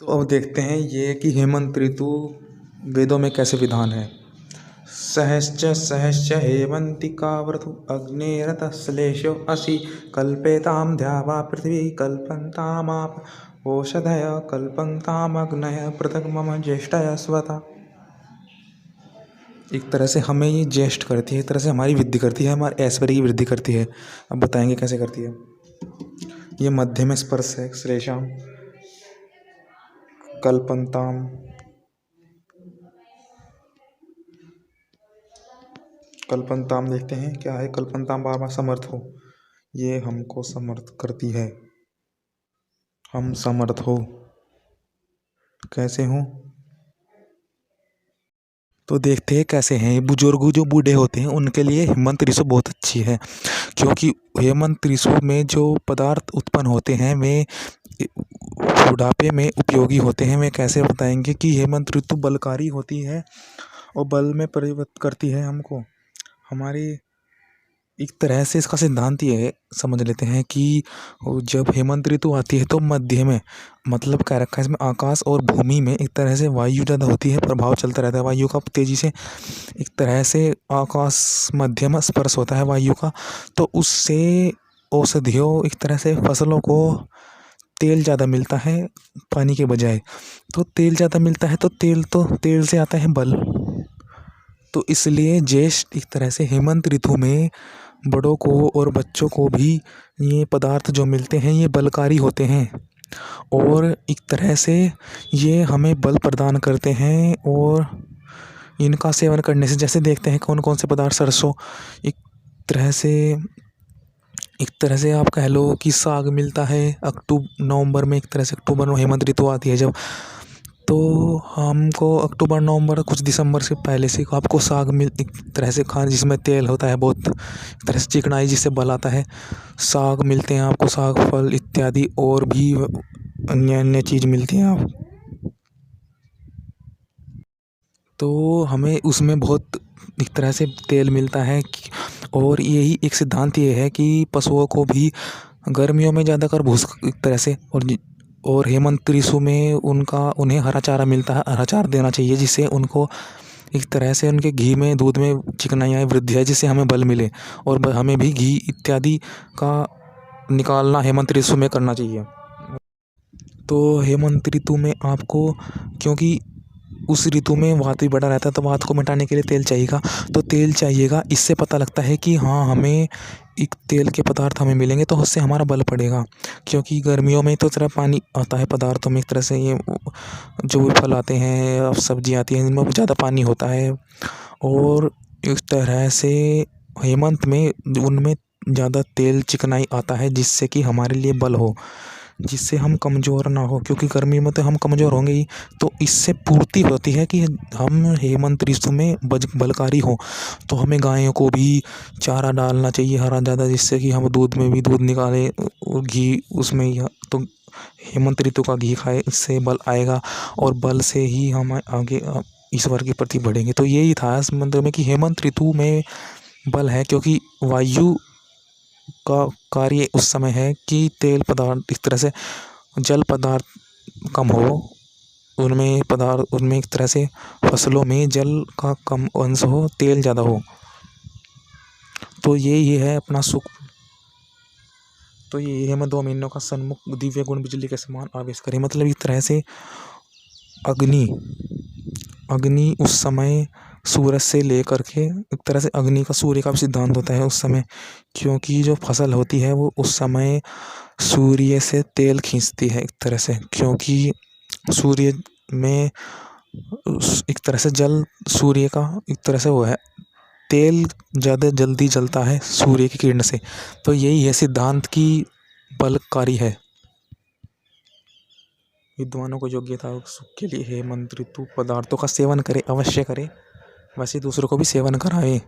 तो अब देखते हैं ये कि हेमंत ऋतु वेदों में कैसे विधान है। सहश्च हेमंतिका वृतु अग्नेरतश्लेषो असि कल्पेतां द्यावा पृथ्वी कल्पन्तामाप ओषधय कल्पन्तामग्नय पृथक मम ज्येष्ठय स्वता। एक तरह से हमें ये ज्येष्ठ करती है, एक तरह से हमारी वृद्धि करती है, हमारे ऐश्वर्य की वृद्धि करती है। अब बताएंगे कैसे करती है। ये मध्य में स्पर्श है। श्लेषाम कल्पन्ताम कल्पन्ताम देखते हैं क्या है। कल्पन्ताम बार बार समर्थ हो, ये हमको समर्थ करती है। हम समर्थ हो कैसे हो तो देखते हैं कैसे हैं। ये बुजुर्ग जो बूढ़े होते हैं उनके लिए हेमंत ऋतु बहुत अच्छी है, क्योंकि हेमंत ऋतु में जो पदार्थ उत्पन्न होते हैं वे बुढ़ापे में उपयोगी होते हैं। वे कैसे बताएंगे कि हेमंत ऋतु बलकारी होती है और बल में परिवर्तित करती है हमको। हमारी एक तरह से इसका सिद्धांत ये है, समझ लेते हैं कि जब हेमंत ऋतु आती है तो मध्य में मतलब क्या रखा है इसमें, आकाश और भूमि में एक तरह से वायु ज़्यादा होती है, प्रभाव चलता रहता है वायु का तेजी से। एक तरह से आकाश मध्य में स्पर्श होता है वायु का, तो उससे औषधियों एक तरह से फसलों को तेल ज़्यादा मिलता है पानी के बजाय। तो तेल ज़्यादा मिलता है तो तेल से आता है बल। तो इसलिए ज्येष्ठ एक तरह से हेमंत ऋतु में बड़ों को और बच्चों को भी ये पदार्थ जो मिलते हैं ये बलकारी होते हैं और एक तरह से ये हमें बल प्रदान करते हैं। और इनका सेवन करने से जैसे देखते हैं कौन कौन से पदार्थ, सरसों एक तरह से आप कह लो कि साग मिलता है नवंबर में। एक तरह से अक्टूबर में हेमंत ऋतु आती है जब, तो हमको अक्टूबर नवंबर कुछ दिसंबर से पहले से आपको साग मिल एक तरह से खाने जिसमें तेल होता है, बहुत एक तरह से चिकनाई जिससे बल आता है। साग मिलते हैं आपको, साग फल इत्यादि और भी अन्य अन्य चीज़ मिलती हैं आप, तो हमें उसमें बहुत एक तरह से तेल मिलता है। और यही एक सिद्धांत ये है कि पशुओं को भी गर्मियों में ज़्यादातर भूस एक तरह से और हेमंत ऋतु में उन्हें हरा चारा मिलता है, हरा चारा देना चाहिए जिससे उनको एक तरह से उनके घी में दूध में चिकनाई आए, वृद्धि है, जिससे हमें बल मिले। और हमें भी घी इत्यादि का निकालना हेमंत ऋतु में करना चाहिए। तो हेमंत ऋतु में आपको, क्योंकि उस ऋतु में वात भी बड़ा रहता है तो वात को मिटाने के लिए तेल चाहिएगा, तो तेल चाहिएगा। इससे पता लगता है कि हाँ हमें एक तेल के पदार्थ हमें मिलेंगे तो उससे हमारा बल पड़ेगा। क्योंकि गर्मियों में तो तरह पानी आता है पदार्थों में, एक तरह से ये जो भी फल आते हैं सब्जी आती है इनमें ज़्यादा पानी होता है। और इस तरह से हेमंत में उनमें ज़्यादा तेल चिकनाई आता है जिससे कि हमारे लिए बल हो, जिससे हम कमज़ोर ना हो। क्योंकि गर्मी में तो हम कमज़ोर होंगे ही, तो इससे पूर्ति होती है कि हम हेमंत ऋतु में बलकारी हो। तो हमें गायों को भी चारा डालना चाहिए हरा ज़्यादा, जिससे कि हम दूध में भी दूध निकालें और घी उसमें तो हेमंत ऋतु का घी खाए, इससे बल आएगा और बल से ही हम आगे ईश्वर के प्रति बढ़ेंगे। तो यही था इस मंत्र में कि हेमंत ऋतु में बल है, क्योंकि वायु का कार्य उस समय है कि तेल पदार्थ इस तरह से जल पदार्थ कम हो उनमें एक तरह से फसलों में जल का कम अंश हो, तेल ज़्यादा हो। तो ये है अपना सुख। तो ये है मैं 2 महीनों का सन्मुख दिव्य गुण बिजली के समान आवेश करें। मतलब इस तरह से अग्नि उस समय सूरज से लेकर के एक तरह से अग्नि का सूर्य का भी सिद्धांत होता है उस समय, क्योंकि जो फसल होती है वो उस समय सूर्य से तेल खींचती है एक तरह से। क्योंकि सूर्य में एक तरह से जल सूर्य का एक तरह से वो है, तेल ज़्यादा जल्दी जलता है सूर्य की किरण से। तो यही है सिद्धांत की बलकारी है। विद्वानों को योग्यता सुख के लिए हेमंत ऋतु पदार्थों का सेवन करें, अवश्य करें, वैसे दूसरों को भी सेवन कराएं।